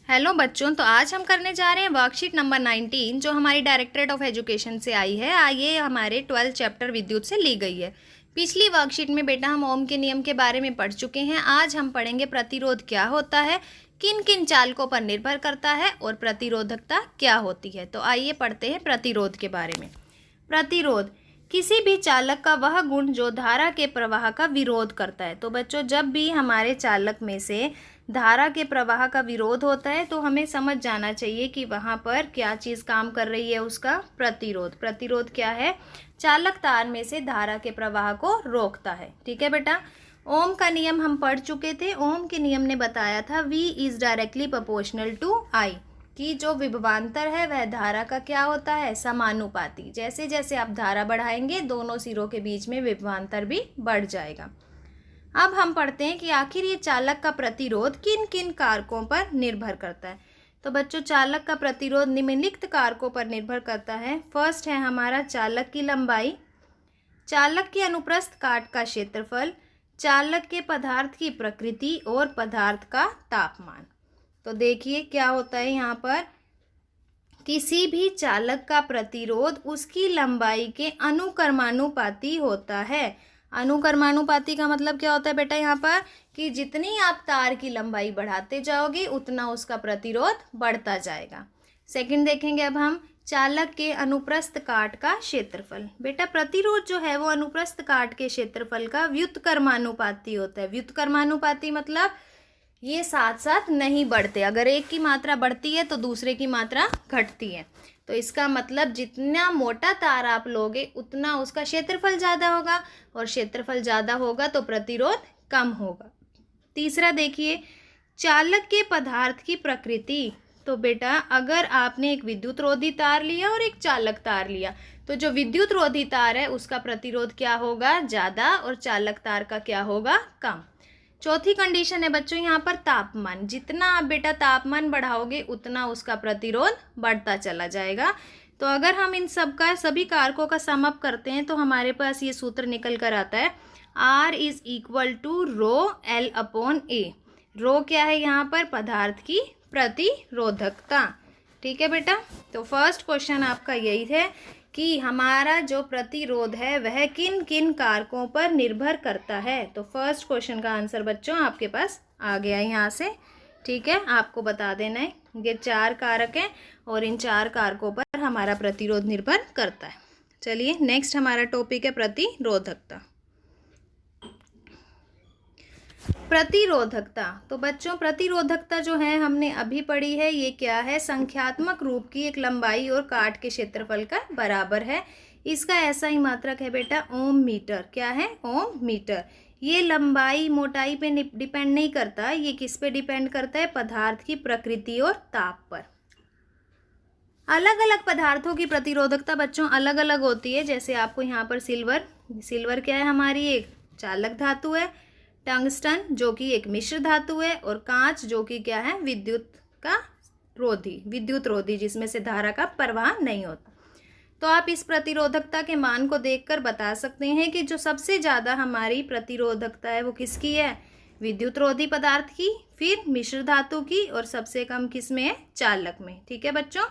Hello बच्चों, तो आज हम करने जा रहे हैं वर्कशीट नंबर 19 जो हमारी डायरेक्टरेट ऑफ एजुकेशन से आई है। ये हमारे 12 चैप्टर विद्युत से ली गई है। पिछली वर्कशीट में बेटा हम ओम के नियम के बारे में पढ़ चुके हैं। आज हम पढ़ेंगे प्रतिरोध क्या होता है, किन किन चालकों पर निर्भर करता है और प्रतिरोधकता क्या होती है। तो आइए पढ़ते हैं प्रतिरोध के बारे में। प्रतिरोध किसी भी चालक का वह गुण जो धारा के प्रवाह का विरोध करता है। तो बच्चों, जब भी हमारे चालक में से धारा के प्रवाह का विरोध होता है तो हमें समझ जाना चाहिए कि वहाँ पर क्या चीज़ काम कर रही है, उसका प्रतिरोध। प्रतिरोध क्या है? चालक तार में से धारा के प्रवाह को रोकता है। ठीक है बेटा। ओम का नियम हम पढ़ चुके थे। ओम के नियम ने बताया था V is directly proportional to I, कि जो विभवांतर है वह धारा का क्या होता है? समानुपाती। जैसे जैसे आप धारा बढ़ाएंगे दोनों सिरों के बीच में विभवांतर भी बढ़ जाएगा। अब हम पढ़ते हैं कि आखिर ये चालक का प्रतिरोध किन किन कारकों पर निर्भर करता है। तो बच्चों, चालक का प्रतिरोध निम्नलिखित कारकों पर निर्भर करता है। फर्स्ट है हमारा चालक की लंबाई, चालक के अनुप्रस्थ काट का क्षेत्रफल, चालक के पदार्थ की प्रकृति और पदार्थ का तापमान। तो देखिए क्या होता है यहाँ पर, किसी भी चालक का प्रतिरोध उसकी लंबाई के अनुक्रमानुपाती होता है। अनुक्रमानुपाती का मतलब क्या होता है बेटा यहाँ पर, कि जितनी आप तार की लंबाई बढ़ाते जाओगे उतना उसका प्रतिरोध बढ़ता जाएगा। सेकंड देखेंगे अब हम चालक के अनुप्रस्थ काट का क्षेत्रफल। बेटा, प्रतिरोध जो है वो अनुप्रस्थ काट के क्षेत्रफल का व्युत्क्रमानुपाती होता है। व्युत्क्रमानुपाती मतलब ये साथ साथ नहीं बढ़ते। अगर एक की मात्रा बढ़ती है तो दूसरे की मात्रा घटती है। तो इसका मतलब जितना मोटा तार आप लोगे उतना उसका क्षेत्रफल ज़्यादा होगा, और क्षेत्रफल ज़्यादा होगा तो प्रतिरोध कम होगा। तीसरा देखिए चालक के पदार्थ की प्रकृति। तो बेटा, अगर आपने एक विद्युत रोधी तार लिया और एक चालक तार लिया तो जो विद्युत रोधी तार है उसका प्रतिरोध क्या होगा? ज़्यादा, और चालक तार का क्या होगा? कम। चौथी कंडीशन है बच्चों यहाँ पर तापमान। जितना आप बेटा तापमान बढ़ाओगे उतना उसका प्रतिरोध बढ़ता चला जाएगा। तो अगर हम इन सभी कारकों का सम अप करते हैं तो हमारे पास ये सूत्र निकल कर आता है R is equal to rho L upon A। Rho क्या है यहाँ पर? पदार्थ की प्रतिरोधकता। ठीक है बेटा। तो फर्स्ट क्वेश्चन आपका यही है कि हमारा जो प्रतिरोध है वह किन किन कारकों पर निर्भर करता है। तो फर्स्ट क्वेश्चन का आंसर बच्चों आपके पास आ गया यहाँ से। ठीक है, आपको बता देना है ये 4 कारक हैं और इन 4 कारकों पर हमारा प्रतिरोध निर्भर करता है। चलिए नेक्स्ट हमारा टॉपिक है प्रतिरोधकता। प्रतिरोधकता। तो बच्चों, प्रतिरोधकता जो है हमने अभी पढ़ी है, ये क्या है? संख्यात्मक रूप की एक लंबाई और काट के क्षेत्रफल का बराबर है। इसका ऐसा ही मात्रक है बेटा ओम मीटर। क्या है? ओम मीटर। ये लंबाई मोटाई पे डिपेंड नहीं करता, ये किस पे डिपेंड करता है? पदार्थ की प्रकृति और ताप पर। अलग अलग पदार्थों की प्रतिरोधकता बच्चों अलग अलग होती है। जैसे आपको यहाँ पर सिल्वर क्या है? हमारी एक चालक धातु है। टंगस्टन जो कि एक मिश्र धातु है, और कांच जो कि क्या है? विद्युत रोधी, जिसमें से धारा का प्रवाह नहीं होता। तो आप इस प्रतिरोधकता के मान को देखकर बता सकते हैं कि जो सबसे ज़्यादा हमारी प्रतिरोधकता है वो किसकी है? विद्युत रोधी पदार्थ की, फिर मिश्र धातु की, और सबसे कम किस में है? चालक में। ठीक है बच्चों।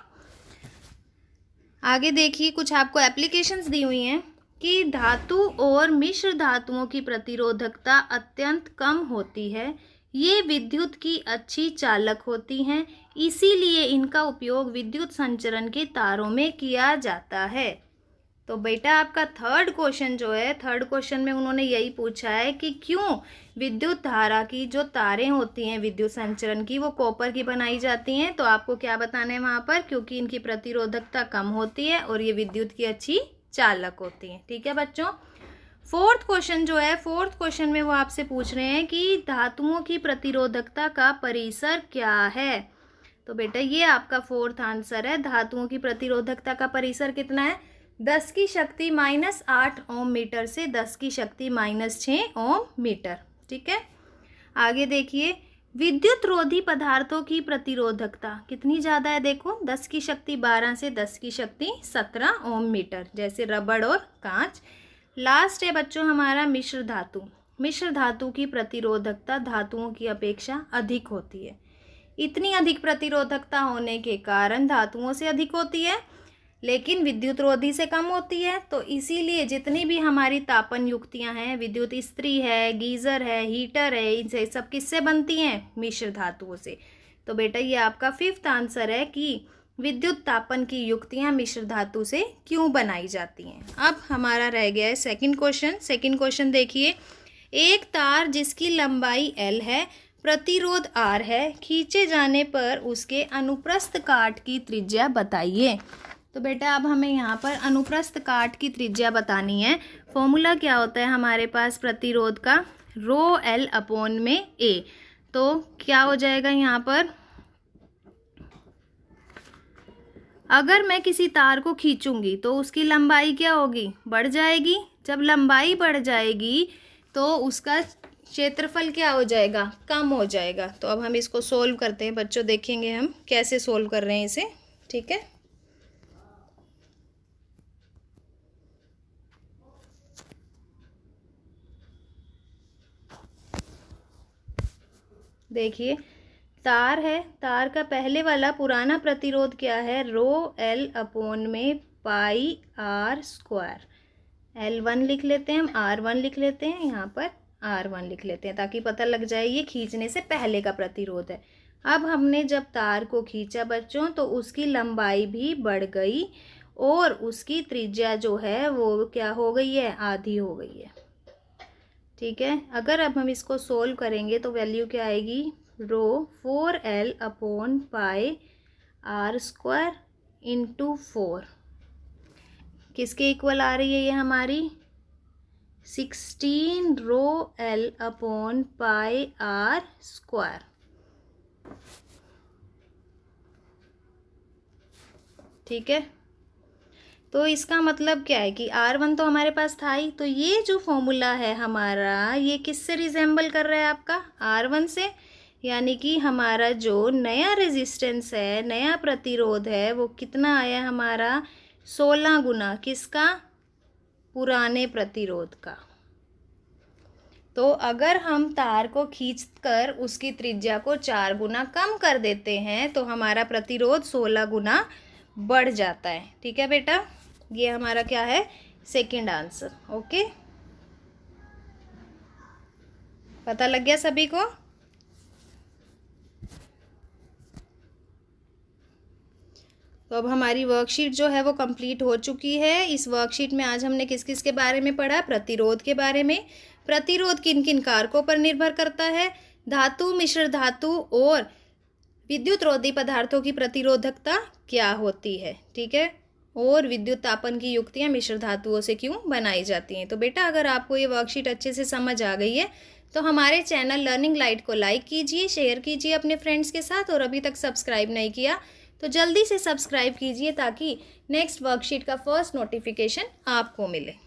आगे देखिए कुछ आपको एप्लीकेशंस दी हुई हैं कि धातु और मिश्र धातुओं की प्रतिरोधकता अत्यंत कम होती है। ये विद्युत की अच्छी चालक होती हैं, इसीलिए इनका उपयोग विद्युत संचरण के तारों में किया जाता है। तो बेटा आपका थर्ड क्वेश्चन जो है, थर्ड क्वेश्चन में उन्होंने यही पूछा है कि क्यों विद्युत धारा की जो तारें होती हैं विद्युत संचरण की वो कॉपर की बनाई जाती हैं। तो आपको क्या बताना है वहाँ पर? क्योंकि इनकी प्रतिरोधकता कम होती है और ये विद्युत की अच्छी चालक होती हैं। ठीक है बच्चों। फोर्थ क्वेश्चन जो है, फोर्थ क्वेश्चन में वो आपसे पूछ रहे हैं कि धातुओं की प्रतिरोधकता का परिसर क्या है। तो बेटा ये आपका फोर्थ आंसर है। धातुओं की प्रतिरोधकता का परिसर कितना है? 10 की शक्ति -8 ओम मीटर से 10 की शक्ति -6 ओम मीटर। ठीक है। आगे देखिए विद्युत रोधी पदार्थों की प्रतिरोधकता कितनी ज़्यादा है? देखो 10 की शक्ति 12 से 10 की शक्ति 17 ओम मीटर, जैसे रबड़ और कांच। लास्ट है बच्चों हमारा मिश्र धातु। मिश्र धातु की प्रतिरोधकता धातुओं की अपेक्षा अधिक होती है। इतनी अधिक प्रतिरोधकता होने के कारण धातुओं से अधिक होती है, लेकिन विद्युत रोधी से कम होती है। तो इसीलिए जितनी भी हमारी तापन युक्तियां हैं, विद्युत इस्त्री है, गीज़र है, हीटर है, इनसे सब किससे बनती हैं? मिश्र धातुओं से। तो बेटा ये आपका 5th आंसर है कि विद्युत तापन की युक्तियां मिश्र धातु से क्यों बनाई जाती हैं। अब हमारा रह गया है सेकंड क्वेश्चन। सेकंड क्वेश्चन देखिए, एक तार जिसकी लंबाई L है, प्रतिरोध R है, खींचे जाने पर उसके अनुप्रस्थ काट की त्रिज्या बताइए। तो बेटा अब हमें यहाँ पर अनुप्रस्थ काट की त्रिज्या बतानी है। फॉर्मूला क्या होता है हमारे पास प्रतिरोध का? ρL/A। तो क्या हो जाएगा यहाँ पर? अगर मैं किसी तार को खींचूंगी तो उसकी लंबाई क्या होगी? बढ़ जाएगी। जब लंबाई बढ़ जाएगी तो उसका क्षेत्रफल क्या हो जाएगा? कम हो जाएगा। तो अब हम इसको सोल्व करते हैं बच्चों, देखेंगे हम कैसे सोल्व कर रहे हैं इसे। ठीक है, देखिए तार है, तार का पहले वाला पुराना प्रतिरोध क्या है? ρL/πr²। L1 लिख लेते हैं हम, R1 लिख लेते हैं, यहाँ पर R1 लिख लेते हैं ताकि पता लग जाए ये खींचने से पहले का प्रतिरोध है। अब हमने जब तार को खींचा बच्चों तो उसकी लंबाई भी बढ़ गई और उसकी त्रिज्या जो है वो क्या हो गई है? आधी हो गई है। ठीक है, अगर अब हम इसको सोल्व करेंगे तो वैल्यू क्या आएगी? ρ4L/πr² इंटू 4 किसके इक्वल आ रही है? ये हमारी 16 ρL/πr²। ठीक है, तो इसका मतलब क्या है कि R1 तो हमारे पास था ही, तो ये जो फॉर्मूला है हमारा ये किससे रिजेंबल कर रहा है? आपका R1 से। यानी कि हमारा जो नया रेजिस्टेंस है, नया प्रतिरोध है, वो कितना आया हमारा? 16 गुना किसका? पुराने प्रतिरोध का। तो अगर हम तार को खींचकर उसकी त्रिज्या को 4 गुना कम कर देते हैं तो हमारा प्रतिरोध 16 गुना बढ़ जाता है। ठीक है बेटा, ये हमारा क्या है? Second answer. ओके, पता लग गया सभी को? तो अब हमारी वर्कशीट जो है वो कंप्लीट हो चुकी है। इस वर्कशीट में आज हमने किस किस के बारे में पढ़ा? प्रतिरोध के बारे में। प्रतिरोध किन किन कारकों पर निर्भर करता है? धातु, मिश्र धातु और विद्युत रोधी पदार्थों की प्रतिरोधकता क्या होती है। ठीक है, और विद्युत तापन की युक्तियां मिश्र धातुओं से क्यों बनाई जाती हैं। तो बेटा अगर आपको ये वर्कशीट अच्छे से समझ आ गई है तो हमारे चैनल लर्निंग लाइट को लाइक कीजिए, शेयर कीजिए अपने फ्रेंड्स के साथ, और अभी तक सब्सक्राइब नहीं किया तो जल्दी से सब्सक्राइब कीजिए ताकि नेक्स्ट वर्कशीट का फर्स्ट नोटिफिकेशन आपको मिले।